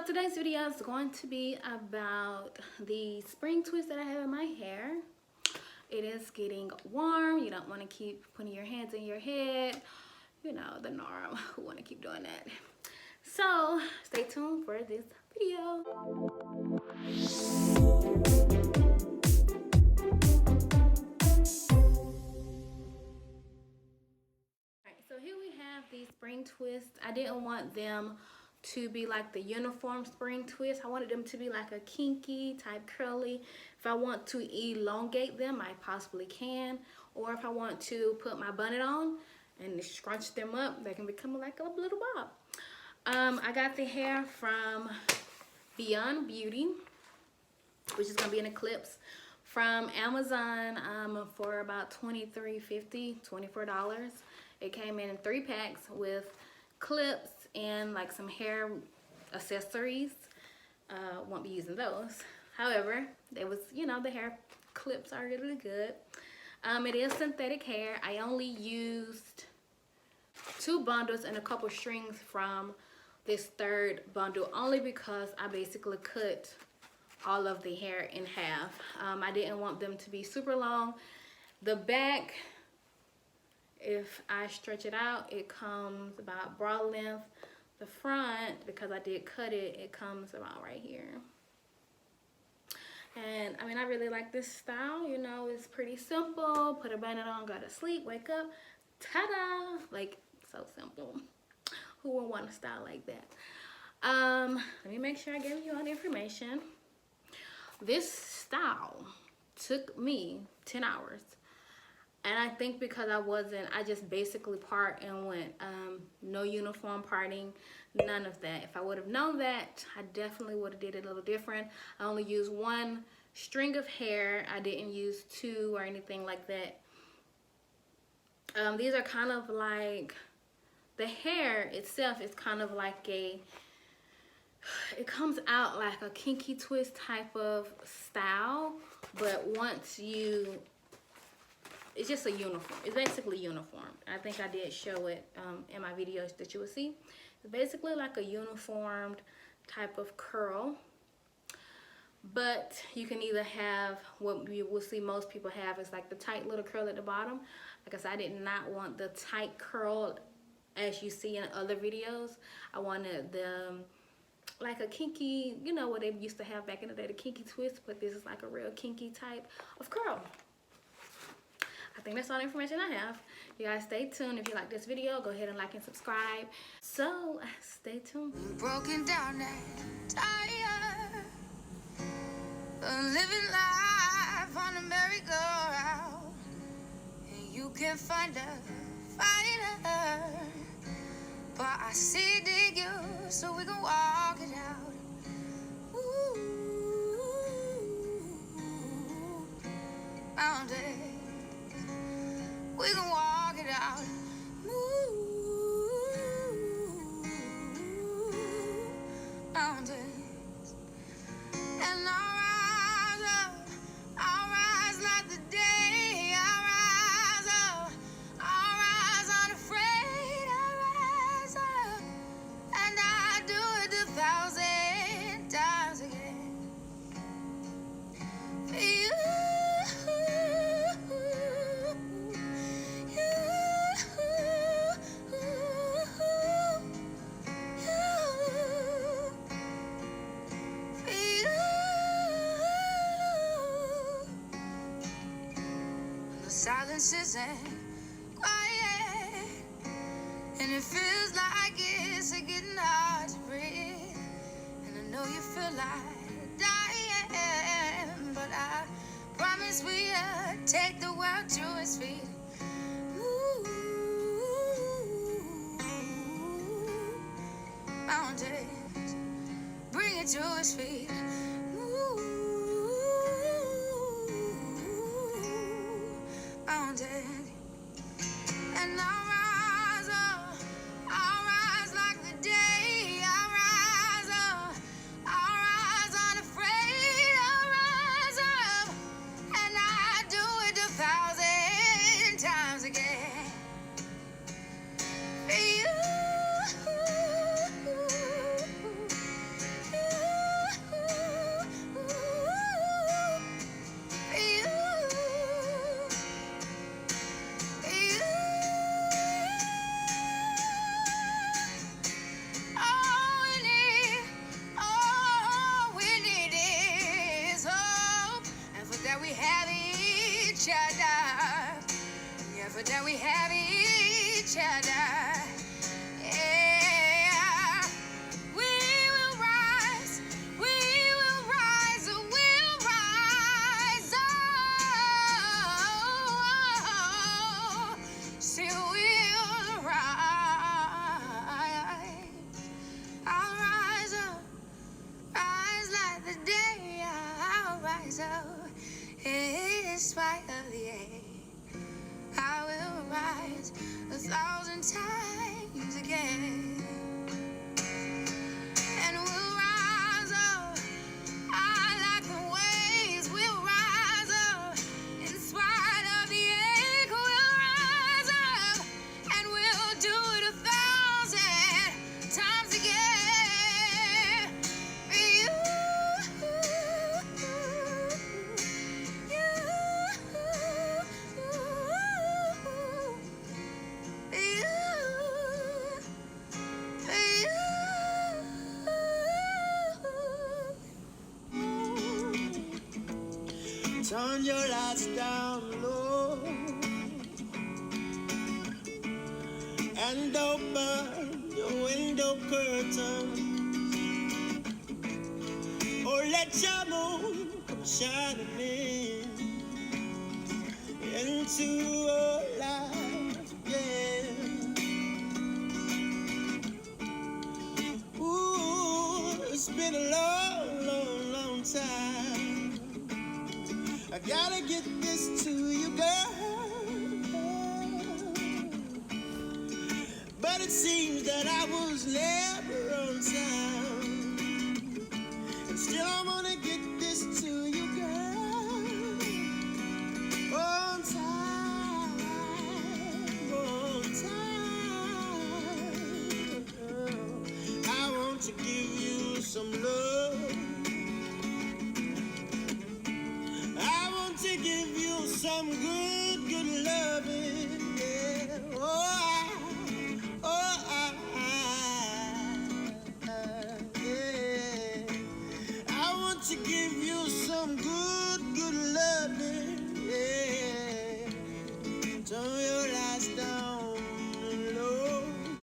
So today's video is going to be about the spring twist that I have in my hair. It is getting warm. You don't want to keep putting your hands in your head. You know, the norm. Who want to keep doing that? So stay tuned for this video. Alright, so here we have these spring twists. I didn't want them to be like the uniform spring twist. I wanted them to be like a kinky type curly. If I want to elongate them, I possibly can. Or if I want to put my bonnet on and scrunch them up, they can become like a little bob. I got the hair from Beyond Beauty, which is gonna be an eclipse, from Amazon for about $23.50, $24. It came in 3 packs with clips and like some hair accessories. Won't be using those. However, there was, you know, the hair clips are really good. It is synthetic hair. I only used 2 bundles and a couple strings from this 3rd bundle only because I basically cut all of the hair in half. I didn't want them to be super long. The back, if I stretch it out, it comes about bra length. The front, because I did cut it, it comes about right here. And I mean, I really like this style. You know, it's pretty simple. Put a bonnet on, go to sleep, wake up, ta-da! Like, so simple. Who would want a style like that? Let me make sure I gave you all the information. This style took me 10 hours. And I think because I just basically part and went, no uniform parting, none of that. If I would have known that, I definitely would have did it a little different. I only used 1 string of hair. I didn't use 2 or anything like that. These are kind of like, the hair itself is kind of like it comes out like a kinky twist type of style, but once you, it's just a uniform. It's basically uniform. I think I did show it in my videos that you will see. It's basically like a uniformed type of curl, but you can either have what you will see most people have is like the tight little curl at the bottom. Because I did not want the tight curl as you see in other videos. I wanted the like a kinky, you know what they used to have back in the day, the kinky twist, but this is like a real kinky type of curl. I think that's all the information I have. You guys stay tuned. If you like this video, go ahead and like and subscribe. So stay tuned. Broken down and tired, living life on a merry-go-round, and you can't find a fighter, but I see dig you so we can walk it out. Ooh, mountain. We can walk it out. Move mountains. And I'll rise like the day. I'll rise up. I'll rise unafraid. I'll rise up. And I do it 1,000 times again. For you. Silence isn't quiet, and it feels like it's getting hard to breathe. And I know you feel like dying, but I promise we'll take the world to its feet. Ooh, mountains, bring it to its feet. And I'll rise up, I'll rise like the day. I'll rise up, I'll rise unafraid. I'll rise up, and I do it 1,000 times again. For you, each other. Yeah, but then we have each other. Yeah, we will rise, we'll rise, oh, still we'll rise. I'll rise up, rise like the day. I'll rise up in spite of the ache. I will rise 1,000 times again. And we'll rise up. I like the waves. We'll rise up in spite of the ache. We'll rise up and we'll do it 1,000 times again. For you. Turn your lights down low and open your window curtain, or let your moon come shining into your life again. Ooh, it's been a long time. I gotta get this to you, girl. But it seems that I was never on time. And still I wanna get this to you, girl. On time, I want to give you some love. To give you some good loving, yeah. Yeah. I want to give you some good